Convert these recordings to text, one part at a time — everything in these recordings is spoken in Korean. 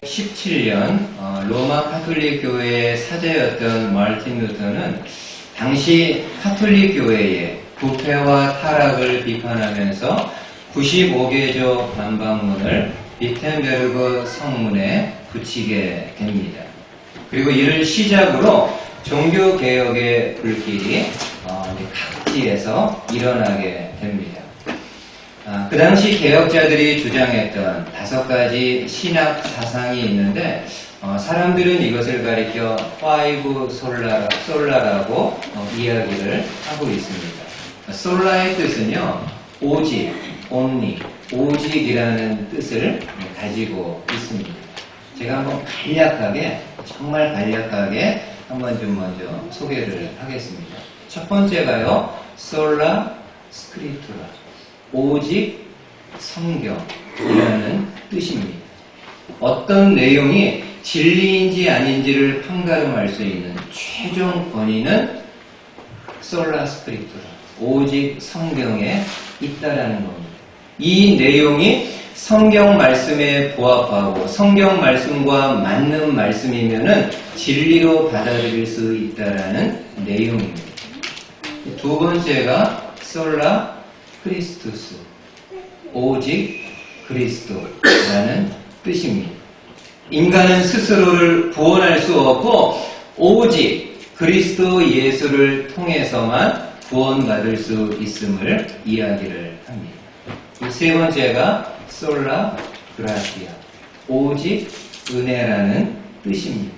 17년 로마 가톨릭 교회의 사제였던 마르틴 루터는 당시 가톨릭 교회의 부패와 타락을 비판하면서 95개조 반박문을 비텐베르그 성문에 붙이게 됩니다. 그리고 이를 시작으로 종교개혁의 불길이 각지에서 일어나게 됩니다. 그 당시 개혁자들이 주장했던 5가지 신학 사상이 있는데 사람들은 이것을 가리켜 파이브 솔라라고 이야기를 하고 있습니다. 솔라의 뜻은요, 오직, only, 오직이라는 뜻을 가지고 있습니다. 제가 한번 정말 간략하게 한번 좀 먼저 소개를 하겠습니다. 첫 번째가요, 솔라 스크립투라, 오직 성경이라는 뜻입니다. 어떤 내용이 진리인지 아닌지를 판가름할 수 있는 최종 권위는 솔라 스크립투라, 오직 성경에 있다라는 겁니다. 이 내용이 성경 말씀에 부합하고 성경 말씀과 맞는 말씀이면은 진리로 받아들일 수 있다라는 내용입니다. 두 번째가 솔라 크리스투스, 오직 그리스도라는 뜻입니다. 인간은 스스로를 구원할 수 없고 오직 그리스도 예수를 통해서만 구원받을 수 있음을 이야기를 합니다. 세 번째가 솔라 그라티아, 오직 은혜라는 뜻입니다.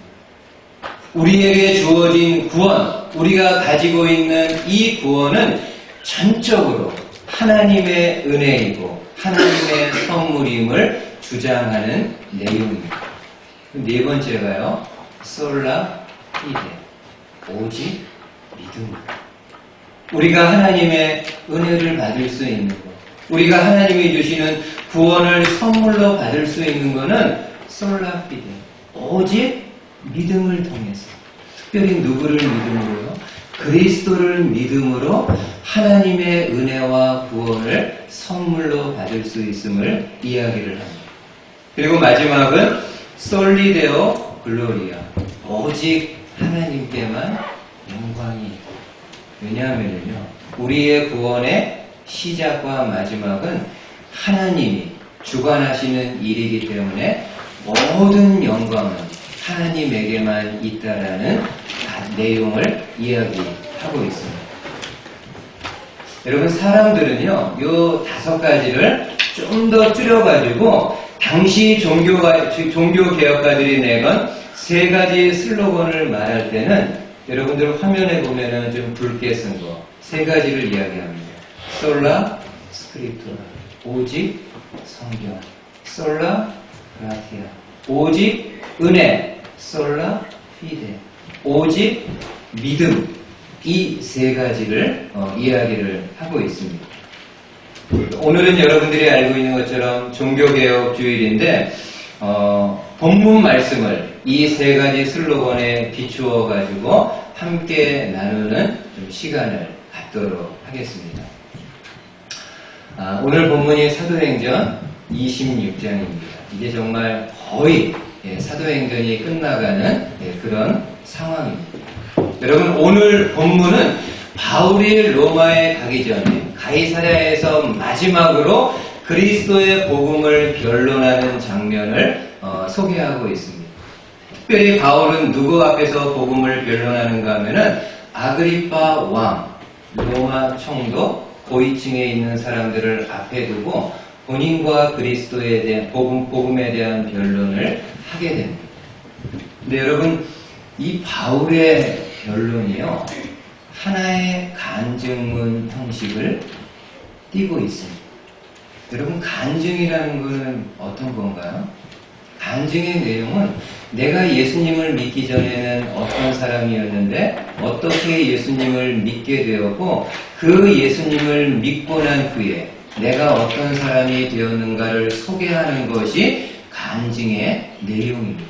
우리에게 주어진 구원, 우리가 가지고 있는 이 구원은 전적으로 하나님의 은혜이고 하나님의 선물임을 주장하는 내용입니다. 네 번째가요, 솔라 피데, 오직 믿음. 우리가 하나님의 은혜를 받을 수 있는 것, 우리가 하나님이 주시는 구원을 선물로 받을 수 있는 것은 솔라 피데, 오직 믿음을 통해서. 특별히 누구를 믿음으로요? 그리스도를 믿음으로 하나님의 은혜와 구원을 선물로 받을 수 있음을 이야기를 합니다. 그리고 마지막은 솔리데오 글로리아, 오직 하나님께만 영광이. 왜냐하면요, 우리의 구원의 시작과 마지막은 하나님이 주관하시는 일이기 때문에 모든 영광은 하나님에게만 있다라는 내용을 이야기하고 있습니다. 여러분, 사람들은요, 요 5가지를 좀 더 줄여가지고 당시 종교개혁가들이 내건 3가지 슬로건을 말할 때는 여러분들 화면에 보면은 좀 붉게 쓴 거 3가지를 이야기합니다. 솔라 스크립투라, 오직 성경. 솔라 그라티아, 오직 은혜. 솔라 피데, 오직 믿음. 이 3가지를 이야기를 하고 있습니다. 오늘은 여러분들이 알고 있는 것처럼 종교개혁 주일인데 본문 말씀을 이 3가지 슬로건에 비추어 가지고 함께 나누는 좀 시간을 갖도록 하겠습니다. 오늘 본문이 사도행전 26장입니다. 이제 정말 거의 사도행전이 끝나가는 그런 상황입니다. 여러분, 오늘 본문은 바울이 로마에 가기 전에 가이사랴에서 마지막으로 그리스도의 복음을 변론하는 장면을 소개하고 있습니다. 특별히 바울은 누구 앞에서 복음을 변론하는가 하면은 아그리파 왕, 로마 총독, 고위층에 있는 사람들을 앞에 두고 본인과 그리스도에 대한 복음에 대한 변론을 하게 됩니다. 근데 여러분, 이 바울의 변론이요, 하나의 간증문 형식을 띠고 있습니다. 여러분, 간증이라는 것은 어떤 건가요? 간증의 내용은 내가 예수님을 믿기 전에는 어떤 사람이었는데 어떻게 예수님을 믿게 되었고 그 예수님을 믿고 난 후에 내가 어떤 사람이 되었는가를 소개하는 것이 간증의 내용입니다.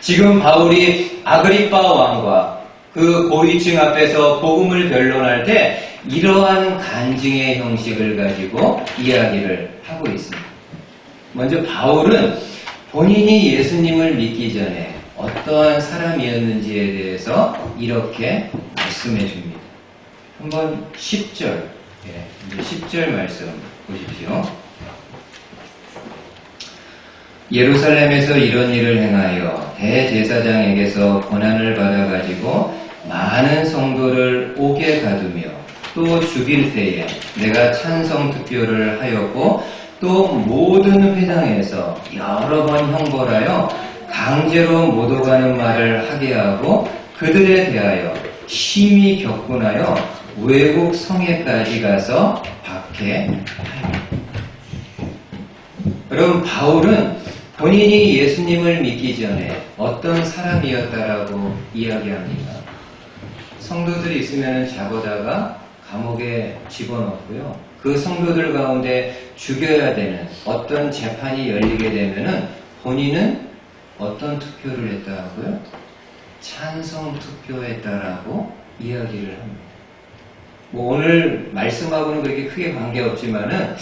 지금 바울이 아그리파 왕과 그 고위층 앞에서 복음을 변론할 때 이러한 간증의 형식을 가지고 이야기를 하고 있습니다. 먼저 바울은 본인이 예수님을 믿기 전에 어떠한 사람이었는지에 대해서 이렇게 말씀해 줍니다. 한번 10절, 이제 10절 말씀 보십시오. 예루살렘에서 이런 일을 행하여 대제사장에게서 권한을 받아가지고 많은 성도를 옥에 가두며 또 죽일 때에 내가 찬성 투표를 하였고 또 모든 회당에서 여러 번 형벌하여 강제로 못 오가는 말을 하게 하고 그들에 대하여 심히 격분하여 외국 성에까지 가서 박해하여. 여러분, 바울은 본인이 예수님을 믿기 전에 어떤 사람이었다라고 이야기합니다. 성도들이 있으면 잡아다가 감옥에 집어넣고요. 그 성도들 가운데 죽여야 되는 어떤 재판이 열리게 되면은 본인은 어떤 투표를 했다고요? 찬성 투표했다라고 이야기를 합니다. 뭐 오늘 말씀하고는 그렇게 크게 관계없지만은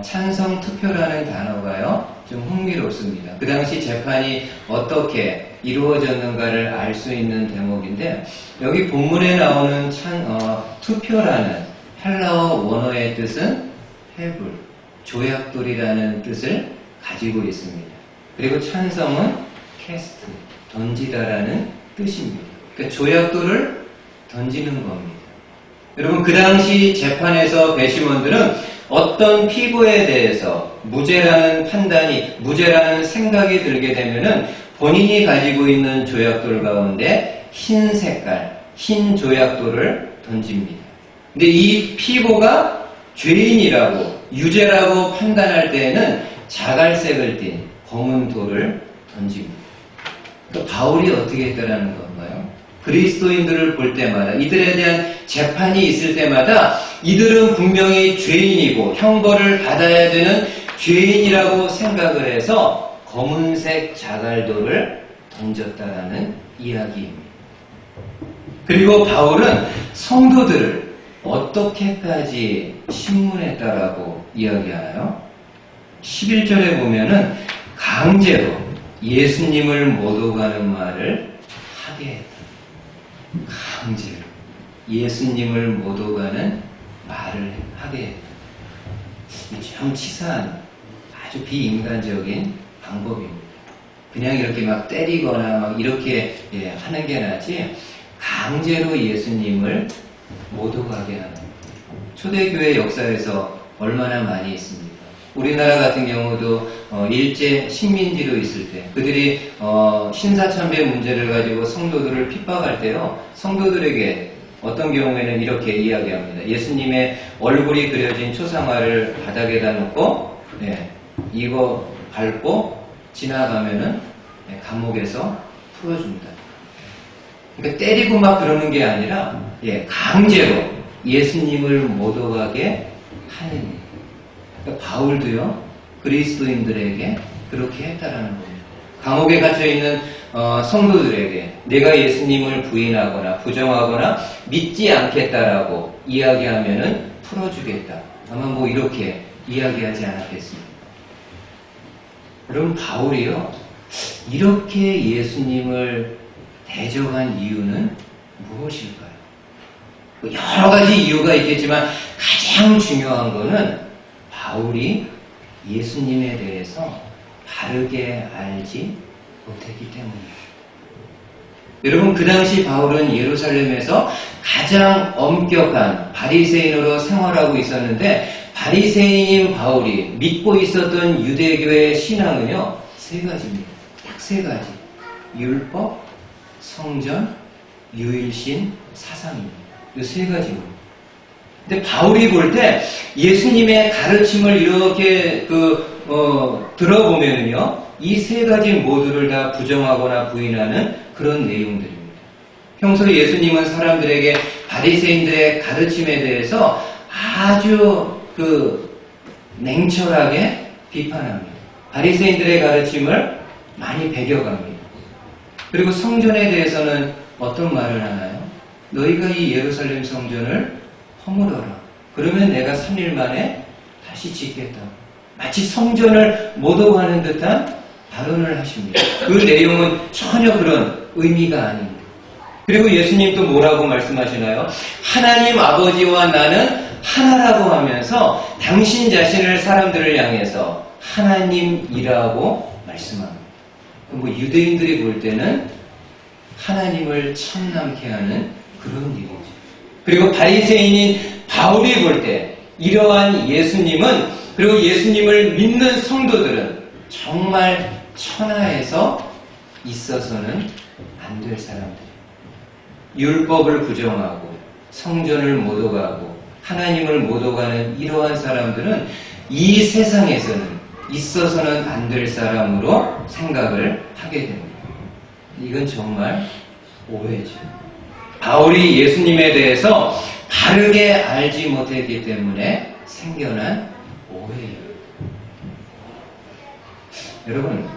찬성 투표라는 단어가요 좀 흥미롭습니다. 그 당시 재판이 어떻게 이루어졌는가를 알 수 있는 대목인데 여기 본문에 나오는 투표라는 헬라어 원어의 뜻은 해불, 조약돌이라는 뜻을 가지고 있습니다. 그리고 찬성은 캐스트, 던지다라는 뜻입니다. 그러니까 조약돌을 던지는 겁니다. 여러분, 그 당시 재판에서 배심원들은 어떤 피고에 대해서 무죄라는 판단이, 무죄라는 생각이 들게 되면은 본인이 가지고 있는 조약돌 가운데 흰 색깔, 흰 조약돌을 던집니다. 근데 이 피고가 죄인이라고, 유죄라고 판단할 때에는 자갈색을 띤 검은 돌을 던집니다. 그러니까 바울이 어떻게 했다라는 건가요? 그리스도인들을 볼 때마다, 이들에 대한 재판이 있을 때마다 이들은 분명히 죄인이고 형벌을 받아야 되는 죄인이라고 생각을 해서 검은색 자갈돌을 던졌다라는 이야기입니다. 그리고 바울은 성도들을 어떻게까지 신문했다라고 이야기하나요? 11절에 보면은 강제로 예수님을 못 오가는 말을 하게 했다. 강제로 예수님을 못 오가는 말을 하게 했다. 좀 치사한 아주 비인간적인 방법입니다. 그냥 이렇게 막 때리거나 막 이렇게 하는 게 낫지 강제로 예수님을 못 오가게 하는 초대교회 역사에서 얼마나 많이 있습니까? 우리나라 같은 경우도 일제 식민지로 있을 때 그들이 신사참배 문제를 가지고 성도들을 핍박할 때요 성도들에게 어떤 경우에는 이렇게 이야기합니다. 예수님의 얼굴이 그려진 초상화를 바닥에다 놓고 이거 밟고 지나가면은 감옥에서 풀어준다. 그러니까 때리고 막 그러는 게 아니라 강제로 예수님을 못 오가게 하는 일. 그러니까 바울도요 그리스도인들에게 그렇게 했다라는 겁니다. 감옥에 갇혀있는 성도들에게 내가 예수님을 부인하거나 부정하거나 믿지 않겠다라고 이야기하면은 풀어주겠다. 아마 뭐 이렇게 이야기하지 않았겠습니까? 여러분, 바울이요 이렇게 예수님을 대적한 이유는 무엇일까요? 여러 가지 이유가 있겠지만 가장 중요한 거는 바울이 예수님에 대해서 바르게 알지 못했기 때문이에요. 여러분, 그 당시 바울은 예루살렘에서 가장 엄격한 바리새인으로 생활하고 있었는데 바리새인인 바울이 믿고 있었던 유대교의 신앙은요 세 가지입니다. 딱 세 가지. 율법, 성전, 유일신, 사상입니다. 이 세 가지입니다. 근데 바울이 볼 때 예수님의 가르침을 이렇게 들어보면요 이 세 가지 모두를 다 부정하거나 부인하는 그런 내용들입니다. 평소 예수님은 사람들에게 바리새인들의 가르침에 대해서 아주 냉철하게 비판합니다. 바리새인들의 가르침을 많이 배겨갑니다. 그리고 성전에 대해서는 어떤 말을 하나요? 너희가 이 예루살렘 성전을 허물어라. 그러면 내가 3일 만에 다시 짓겠다. 마치 성전을 못 오가는 듯한 발언을 하십니다. 그 내용은 전혀 그런 의미가 아닙니다. 그리고 예수님 또 뭐라고 말씀하시나요? 하나님 아버지와 나는 하나라고 하면서 당신 자신을 사람들을 향해서 하나님이라고 말씀합니다. 뭐 유대인들이 볼 때는 하나님을 참남케 하는 그런 일이죠. 그리고 바리새인인 바울이 볼 때 이러한 예수님은, 그리고 예수님을 믿는 성도들은 정말 천하에서 있어서는 안 될 사람들. 율법을 부정하고 성전을 못 오가고 하나님을 못 오가는 이러한 사람들은 이 세상에서는 있어서는 안 될 사람으로 생각을 하게 됩니다. 이건 정말 오해죠. 바울이 예수님에 대해서 바르게 알지 못했기 때문에 생겨난 오해예요. 여러분,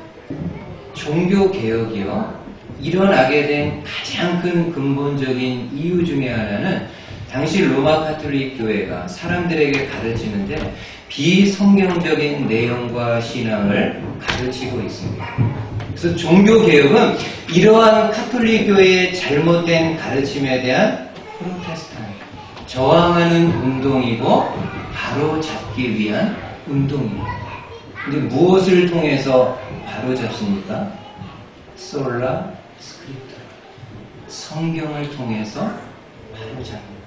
종교개혁이요, 일어나게 된 가장 큰 근본적인 이유 중에 하나는 당시 로마 가톨릭 교회가 사람들에게 가르치는데 비성경적인 내용과 신앙을 가르치고 있습니다. 그래서 종교개혁은 이러한 가톨릭 교회의 잘못된 가르침에 대한 프로테스탄트, 저항하는 운동이고 바로 잡기 위한 운동입니다. 근데 무엇을 통해서 바로 잡습니까? 솔라 스크립트, 성경을 통해서 바로 잡습니다.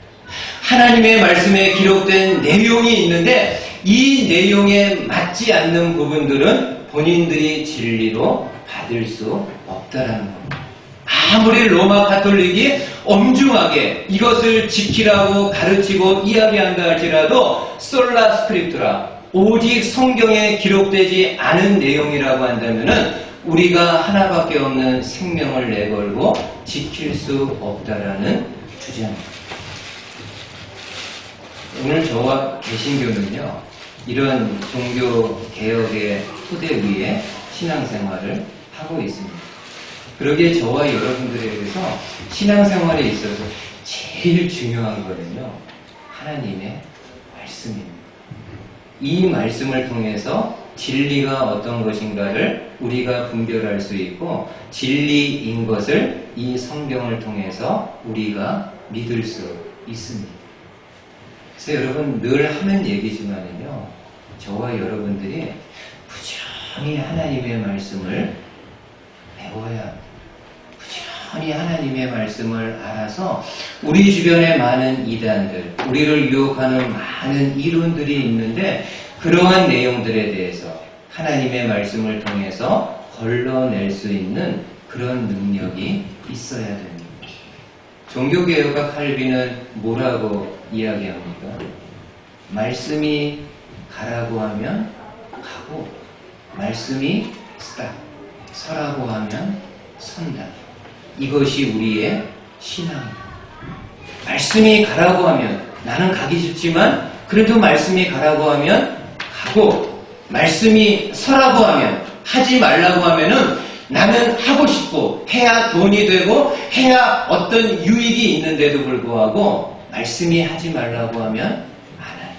하나님의 말씀에 기록된 내용이 있는데 이 내용에 맞지 않는 부분들은 본인들이 진리로 받을 수 없다라는 겁니다. 아무리 로마 가톨릭이 엄중하게 이것을 지키라고 가르치고 이야기한다 할지라도 솔라 스크립투라, 오직 성경에 기록되지 않은 내용이라고 한다면은 우리가 하나밖에 없는 생명을 내걸고 지킬 수 없다라는 주장입니다. 오늘 저와 개신교는요, 이런 종교개혁의 토대 위에 신앙생활을 하고 있습니다. 그러기에 저와 여러분들에게서 신앙생활에 있어서 제일 중요한 거는요, 하나님의 말씀입니다. 이 말씀을 통해서 진리가 어떤 것인가를 우리가 분별할 수 있고 진리인 것을 이 성경을 통해서 우리가 믿을 수 있습니다. 그래서 여러분, 늘 하는 얘기지만은요, 저와 여러분들이 부지런히 하나님의 말씀을 배워야 합니다. 부지런히 하나님의 말씀을 알아서 우리 주변에 많은 이단들, 우리를 유혹하는 많은 이론들이 있는데 그러한 내용들에 대해서 하나님의 말씀을 통해서 걸러낼 수 있는 그런 능력이 있어야 됩니다. 종교개혁가 칼빈은 뭐라고 이야기합니까? 말씀이 가라고 하면 가고, 말씀이 서라고 하면 선다. 이것이 우리의 신앙입니다. 말씀이 가라고 하면 나는 가기 싫지만 그래도 말씀이 가라고 하면 가고, 말씀이 서라고 하면, 하지 말라고 하면은 나는 하고 싶고 해야 돈이 되고 해야 어떤 유익이 있는데도 불구하고 말씀이 하지 말라고 하면 안 해요.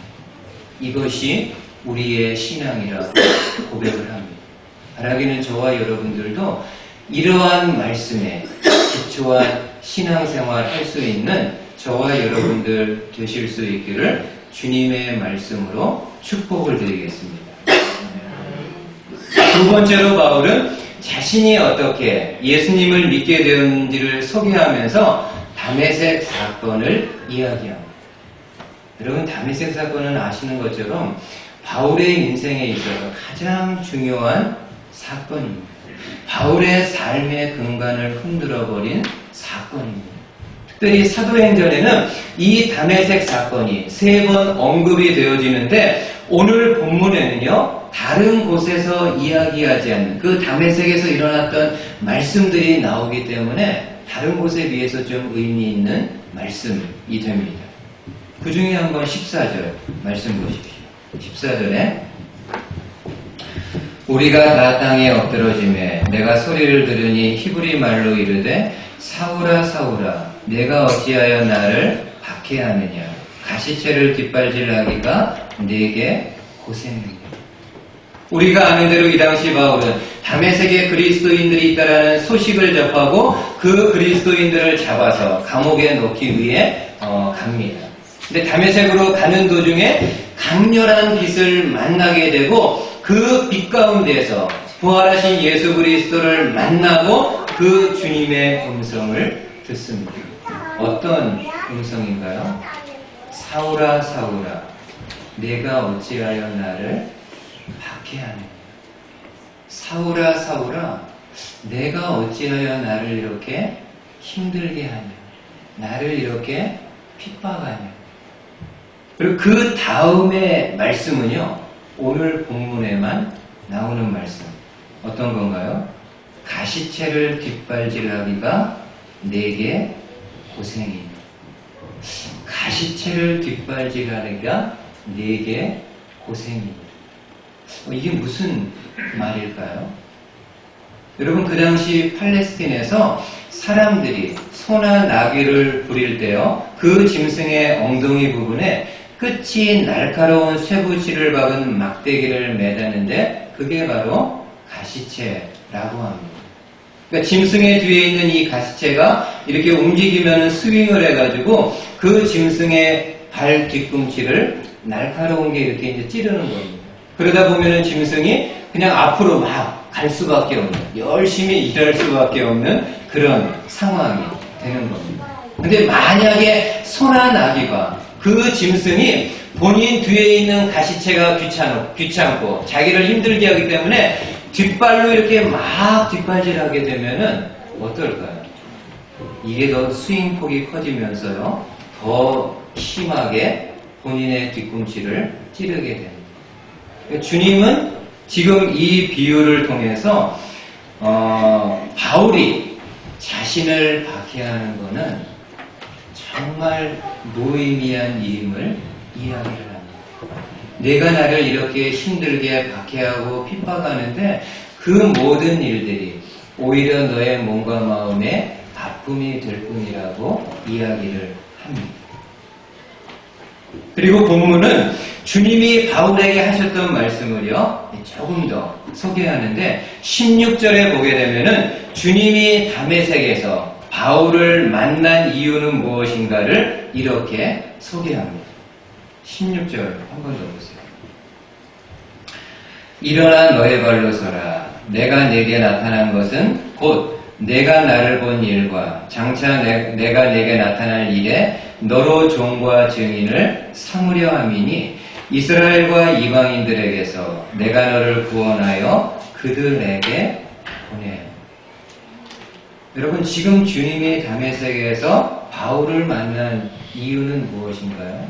이것이 우리의 신앙이라고 고백을 합니다. 바라기는 저와 여러분들도 이러한 말씀에 기초한 신앙생활 할 수 있는 저와 여러분들 되실 수 있기를 주님의 말씀으로 축복을 드리겠습니다. 두 번째로 바울은 자신이 어떻게 예수님을 믿게 되었는지를 소개하면서 다메섹 사건을 이야기합니다. 여러분, 다메섹 사건은 아시는 것처럼 바울의 인생에 있어서 가장 중요한 사건입니다. 바울의 삶의 근간을 흔들어버린 사건입니다. 특별히 사도행전에는 이 다메섹 사건이 3번 언급이 되어지는데 오늘 본문에는요, 다른 곳에서 이야기하지 않는 그 다메섹에서 일어났던 말씀들이 나오기 때문에 다른 곳에 비해서 좀 의미 있는 말씀이 됩니다. 그 중에 한번 14절 말씀 보십시오. 14절에 우리가 다 땅에 엎드러짐에 내가 소리를 들으니 히브리 말로 이르되 사울아 사울아 내가 어찌하여 나를 박해하느냐 가시채를 뒷발질하기가 내게 고생이다. 우리가 아는 대로 이 당시 바울은 다메섹에 그리스도인들이 있다라는 소식을 접하고 그 그리스도인들을 잡아서 감옥에 넣기 위해 갑니다. 근데 다메섹으로 가는 도중에 강렬한 빛을 만나게 되고 그 빛 가운데서 부활하신 예수 그리스도를 만나고 그 주님의 음성을 듣습니다. 어떤 음성인가요? 사울아 사울아 내가 어찌하여 나를 박해하느냐. 사울아 사울아 내가 어찌하여 나를 이렇게 힘들게 하냐. 나를 이렇게 핍박하냐. 그리고 그 다음의 말씀은요, 오늘 본문에만 나오는 말씀. 어떤 건가요? 가시채를 뒷발질하기가 내게 고생이다. 가시채를 뒷발질하기가 내게 고생이다. 이게 무슨 말일까요? 여러분, 그 당시 팔레스틴에서 사람들이 소나 나귀를 부릴 때요, 그 짐승의 엉덩이 부분에 끝이 날카로운 쇠붙이를 박은 막대기를 매다는데 그게 바로 가시채라고 합니다. 그러니까 짐승의 뒤에 있는 이 가시채가 이렇게 움직이면 스윙을 해가지고 그 짐승의 발 뒤꿈치를 날카로운 게 이렇게 이제 찌르는 겁니다. 그러다 보면은 짐승이 그냥 앞으로 막 갈 수밖에 없는, 열심히 일할 수밖에 없는 그런 상황이 되는 겁니다. 근데 만약에 소나 나귀가 그 짐승이 본인 뒤에 있는 가시채가 귀찮고 자기를 힘들게 하기 때문에 뒷발로 이렇게 막 뒷발질하게 되면은 어떨까요? 이게 더 스윙폭이 커지면서요, 더 심하게 본인의 뒤꿈치를 찌르게 됩니다. 주님은 지금 이 비유를 통해서 바울이 자신을 박해하는 것은 정말 무의미한 일임을 이야기를 합니다. 내가 나를 이렇게 힘들게 박해하고 핍박하는데 그 모든 일들이 오히려 너의 몸과 마음에 아픔이 될 뿐이라고 이야기를 합니다. 그리고 본문은 주님이 바울에게 하셨던 말씀을요, 조금 더 소개하는데 16절에 보게 되면은 주님이 다메섹에서 바울을 만난 이유는 무엇인가를 이렇게 소개합니다. 16절 한 번 더 보세요. 일어나 너의 발로 서라. 내가 내게 나타난 것은 곧 내가 나를 본 일과 장차 내가 내게 나타날 일에 너로 종과 증인을 삼으려 함이니 이스라엘과 이방인들에게서 내가 너를 구원하여 그들에게 보내. 여러분, 지금 주님이 다메섹에서 바울을 만난 이유는 무엇인가요?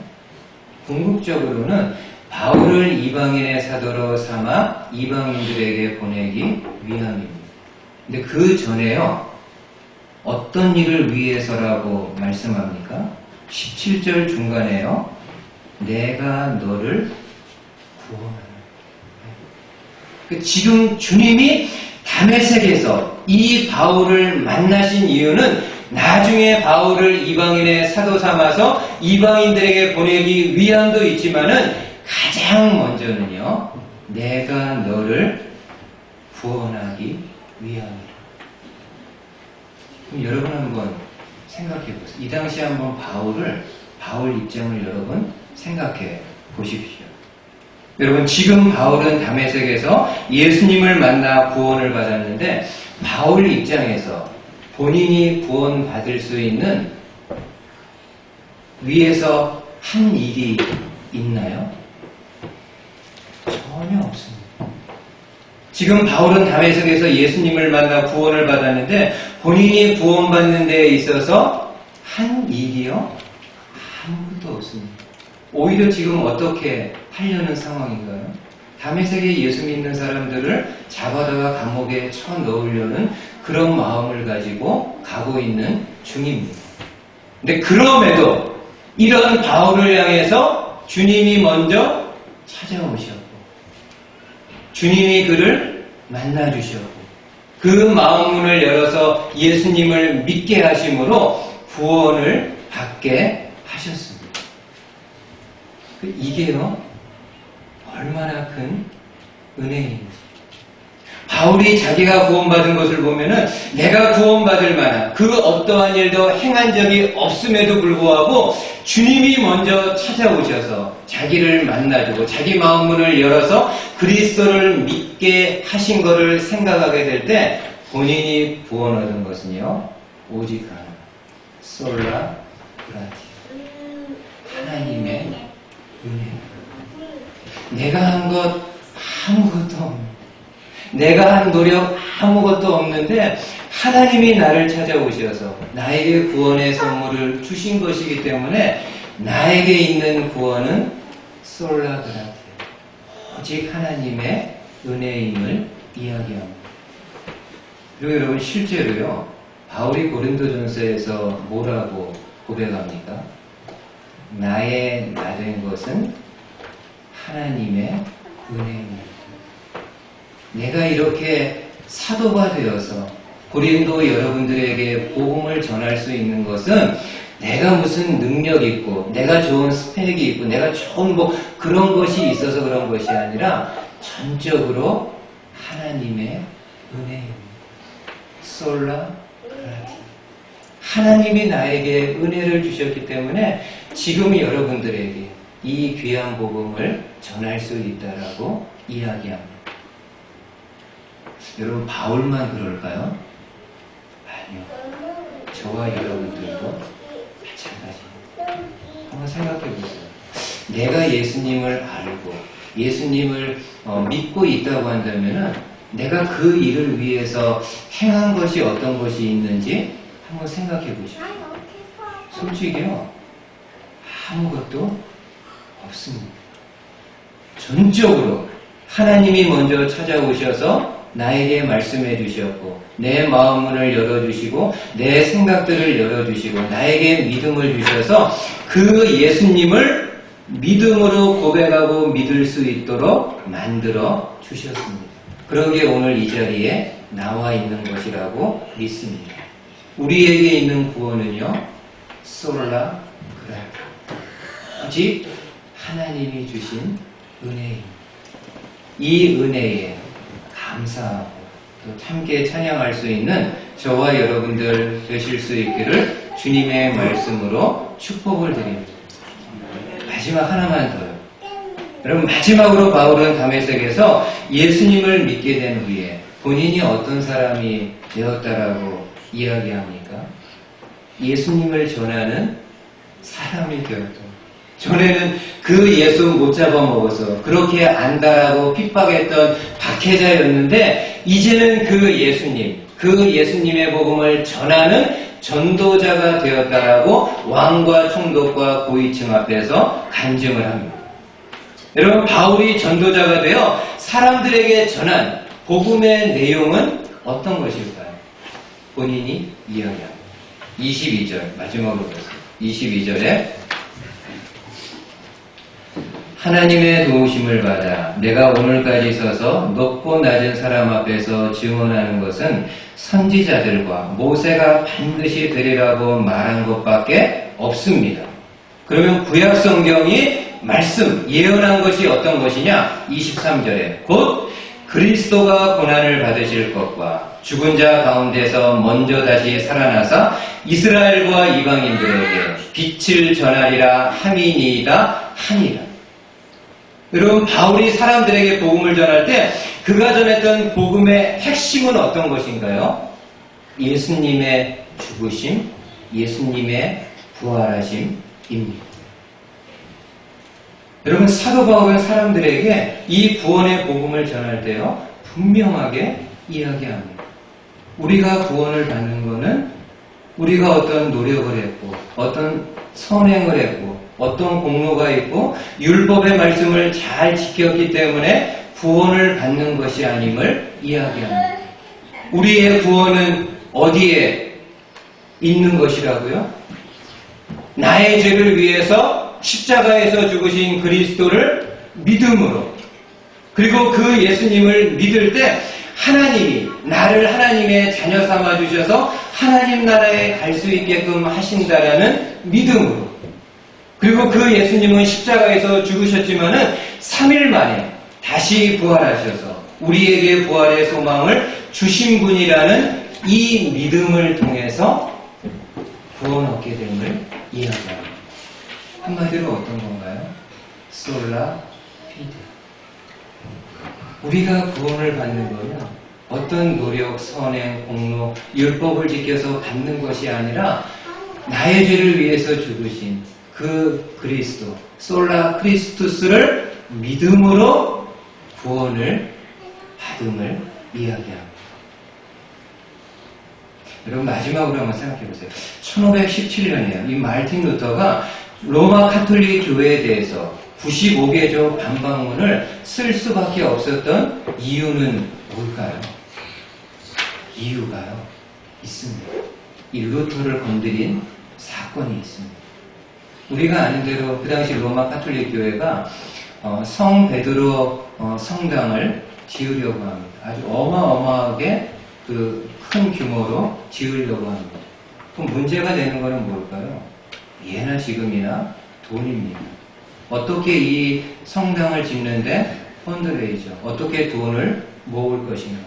궁극적으로는 바울을 이방인의 사도로 삼아 이방인들에게 보내기 위함입니다. 근데 그 전에요, 어떤 일을 위해서라고 말씀합니까? 17절 중간에요, 내가 너를 구원하라. 지금 주님이 다메섹에서 이 바울을 만나신 이유는 나중에 바울을 이방인의 사도 삼아서 이방인들에게 보내기 위함도 있지만은 가장 먼저는요, 내가 너를 구원하기 위함이라. 그럼 여러분 한번 생각해 보세요. 이 당시 한번 바울 입장을 여러분 생각해 보십시오. 여러분, 지금 바울은 다메섹에서 예수님을 만나 구원을 받았는데 바울 입장에서 본인이 구원받을 수 있는 위에서 한 일이 있나요? 전혀 없습니다. 지금 바울은 다메섹에서 예수님을 만나 구원을 받았는데 본인이 구원받는 데에 있어서 한 일이요? 아무것도 없습니다. 오히려 지금 어떻게 하려는 상황인가요? 다메섹에 예수 믿는 사람들을 잡아다가 감옥에 쳐넣으려는 그런 마음을 가지고 가고 있는 중입니다. 근데 그럼에도 이런 바울을 향해서 주님이 먼저 찾아오셨고 주님이 그를 만나주셨고 그 마음문을 열어서 예수님을 믿게 하심으로 구원을 받게 하셨습니다. 이게요, 얼마나 큰 은혜입니다. 바울이 자기가 구원받은 것을 보면은 내가 구원받을 만한 그 어떠한 일도 행한 적이 없음에도 불구하고 주님이 먼저 찾아오셔서 자기를 만나주고 자기 마음문을 열어서 그리스도를 믿게 하신 것을 생각하게 될 때 본인이 구원 얻은 것은요 오직 하나 솔라 그라티 하나님의 은혜. 내가 한 것 아무것도 없는 내가 한 노력 아무것도 없는데 하나님이 나를 찾아오셔서 나에게 구원의 선물을 주신 것이기 때문에 나에게 있는 구원은 솔라 그라티 오직 하나님의 은혜임을 이야기합니다. 그리고 여러분 실제로요 바울이 고린도전서에서 뭐라고 고백합니까? 나의 나 된 것은 하나님의 은혜입니다. 내가 이렇게 사도가 되어서 고린도 여러분들에게 복음을 전할 수 있는 것은 내가 무슨 능력 있고 내가 좋은 스펙이 있고 내가 좋은 뭐 그런 것이 있어서 그런 것이 아니라 전적으로 하나님의 은혜입니다. 솔라 그라티. 하나님이 나에게 은혜를 주셨기 때문에 지금 여러분들에게 이 귀한 복음을 전할 수 있다라고 이야기합니다. 여러분 바울만 그럴까요? 아니요. 저와 여러분들도 마찬가지입니다. 한번 생각해 보세요. 내가 예수님을 알고 예수님을 믿고 있다고 한다면은 내가 그 일을 위해서 행한 것이 어떤 것이 있는지 한번 생각해 보십시오. 솔직히요. 아무것도 없습니다. 전적으로 하나님이 먼저 찾아오셔서 나에게 말씀해 주셨고 내 마음문을 열어주시고 내 생각들을 열어주시고 나에게 믿음을 주셔서 그 예수님을 믿음으로 고백하고 믿을 수 있도록 만들어 주셨습니다. 그런 게 오늘 이 자리에 나와 있는 것이라고 믿습니다. 우리에게 있는 구원은요 솔라 그라티 오직 하나님이 주신 은혜입니다. 이 은혜에 감사하고 또 함께 찬양할 수 있는 저와 여러분들 되실 수 있기를 주님의 말씀으로 축복을 드립니다. 마지막 하나만 더요. 여러분 마지막으로 바울은 다메섹에서 예수님을 믿게 된 후에 본인이 어떤 사람이 되었다라고 이야기합니까? 예수님을 전하는 사람이 되었다. 전에는 그 예수 못 잡아먹어서 그렇게 안다라고 핍박했던 박해자였는데 이제는 그 예수님, 그 예수님의 복음을 전하는 전도자가 되었다라고 왕과 총독과 고위층 앞에서 간증을 합니다. 여러분 바울이 전도자가 되어 사람들에게 전한 복음의 내용은 어떤 것일까요? 본인이 이야기합니다. 22절 마지막으로 보세요. 22절에 하나님의 도우심을 받아 내가 오늘까지 서서 높고 낮은 사람 앞에서 증언하는 것은 선지자들과 모세가 반드시 되리라고 말한 것밖에 없습니다. 그러면 구약 성경이 말씀, 예언한 것이 어떤 것이냐? 23절에 곧 그리스도가 고난을 받으실 것과 죽은 자 가운데서 먼저 다시 살아나사 이스라엘과 이방인들에게 빛을 전하리라 함이니이다 하니라. 여러분 바울이 사람들에게 복음을 전할 때 그가 전했던 복음의 핵심은 어떤 것인가요? 예수님의 죽으심, 예수님의 부활하심입니다. 여러분 사도 바울은 사람들에게 이 구원의 복음을 전할 때요 분명하게 이야기합니다. 우리가 구원을 받는 것은 우리가 어떤 노력을 했고 어떤 선행을 했고 어떤 공로가 있고 율법의 말씀을 잘 지켰기 때문에 구원을 받는 것이 아님을 이야기합니다. 우리의 구원은 어디에 있는 것이라고요? 나의 죄를 위해서 십자가에서 죽으신 그리스도를 믿음으로 그리고 그 예수님을 믿을 때 하나님이 나를 하나님의 자녀 삼아 주셔서 하나님 나라에 갈 수 있게끔 하신다라는 믿음으로 그리고 그 예수님은 십자가에서 죽으셨지만은 3일 만에 다시 부활하셔서 우리에게 부활의 소망을 주신 분이라는 이 믿음을 통해서 구원 얻게 됨을 이야기합니다. 한마디로 어떤 건가요? 솔라 피데. 우리가 구원을 받는 거는 어떤 노력, 선행, 공로, 율법을 지켜서 받는 것이 아니라 나의 죄를 위해서 죽으신 그 그리스도, 솔라 크리스투스를 믿음으로 구원을 받음을 이야기합니다. 여러분 마지막으로 한번 생각해 보세요. 1517년이에요. 이 마르틴 루터가 로마 카톨릭 교회에 대해서 95개조 반박문을 쓸 수밖에 없었던 이유는 뭘까요? 이유가요. 있습니다. 이 루터를 건드린 사건이 있습니다. 우리가 아는 대로 그 당시 로마 카톨릭 교회가 성 베드로 성당을 지으려고 합니다. 아주 어마어마하게 큰 규모로 지으려고 합니다. 그럼 문제가 되는 것은 뭘까요? 예나 지금이나 돈입니다. 어떻게 이 성당을 짓는데 펀드레이저, 어떻게 돈을 모을 것인가.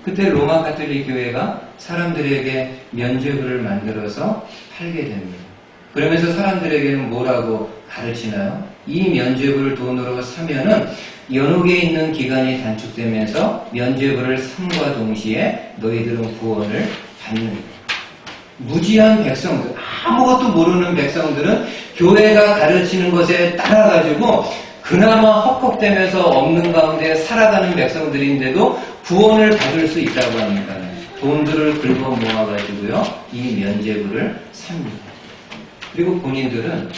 그때 로마 카톨릭 교회가 사람들에게 면죄부를 만들어서 팔게 됩니다. 그러면서 사람들에게는 뭐라고 가르치나요? 이 면죄부를 돈으로 사면은 연옥에 있는 기간이 단축되면서 면죄부를 삼과 동시에 너희들은 구원을 받는다. 무지한 백성들, 아무것도 모르는 백성들은 교회가 가르치는 것에 따라가지고 그나마 헉헉대면서 없는 가운데 살아가는 백성들인데도 구원을 받을 수 있다고 하니까 돈들을 긁어 모아가지고요, 이 면죄부를 삽니다. 그리고 본인들은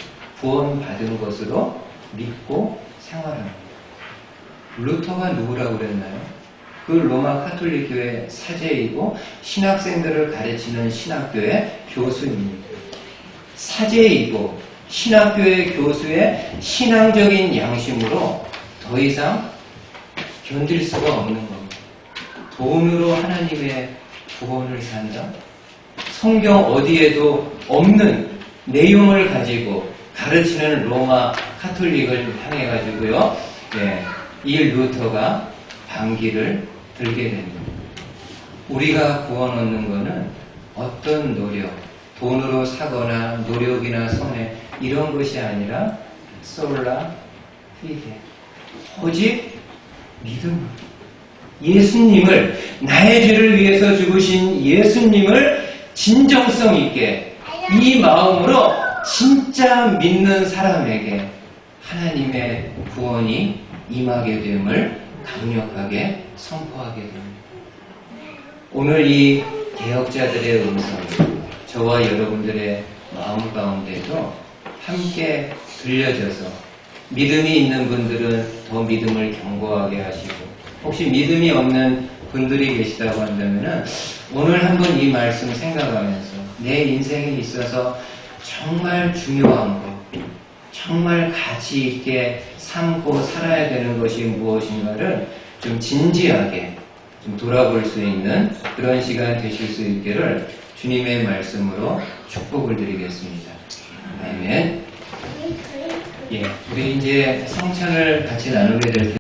구원받은 것으로 믿고 생활합니다. 루터가 누구라고 그랬나요? 그 로마 카톨릭 교회 사제이고 신학생들을 가르치는 신학교의 교수입니다. 사제이고 신학교의 교수의 신앙적인 양심으로 더 이상 견딜 수가 없는 겁니다. 돈으로 하나님의 구원을 산다? 성경 어디에도 없는 내용을 가지고 가르치는 로마 카톨릭을 향해 가지고요, 이 루터가 반기를 들게 됩니다. 우리가 구원 얻는 것은 어떤 노력, 돈으로 사거나 노력이나 선행 이런 것이 아니라 솔라 피데, 오직 믿음. 예수님을, 나의 죄를 위해서 죽으신 예수님을 진정성 있게 이 마음으로 진짜 믿는 사람에게 하나님의 구원이 임하게 됨을 강력하게 선포하게 됩니다. 오늘 이 개혁자들의 음성이 저와 여러분들의 마음 가운데도 함께 들려져서 믿음이 있는 분들은 더 믿음을 견고하게 하시고, 혹시 믿음이 없는 분들이 계시다고 한다면 오늘 한번 이 말씀 생각하면서 내 인생에 있어서 정말 중요한 것, 정말 가치 있게 삼고 살아야 되는 것이 무엇인가를 좀 진지하게 좀 돌아볼 수 있는 그런 시간 되실 수 있기를 주님의 말씀으로 축복을 드리겠습니다. 아멘. 우리 이제 성찬을 같이 나누게 될 텐데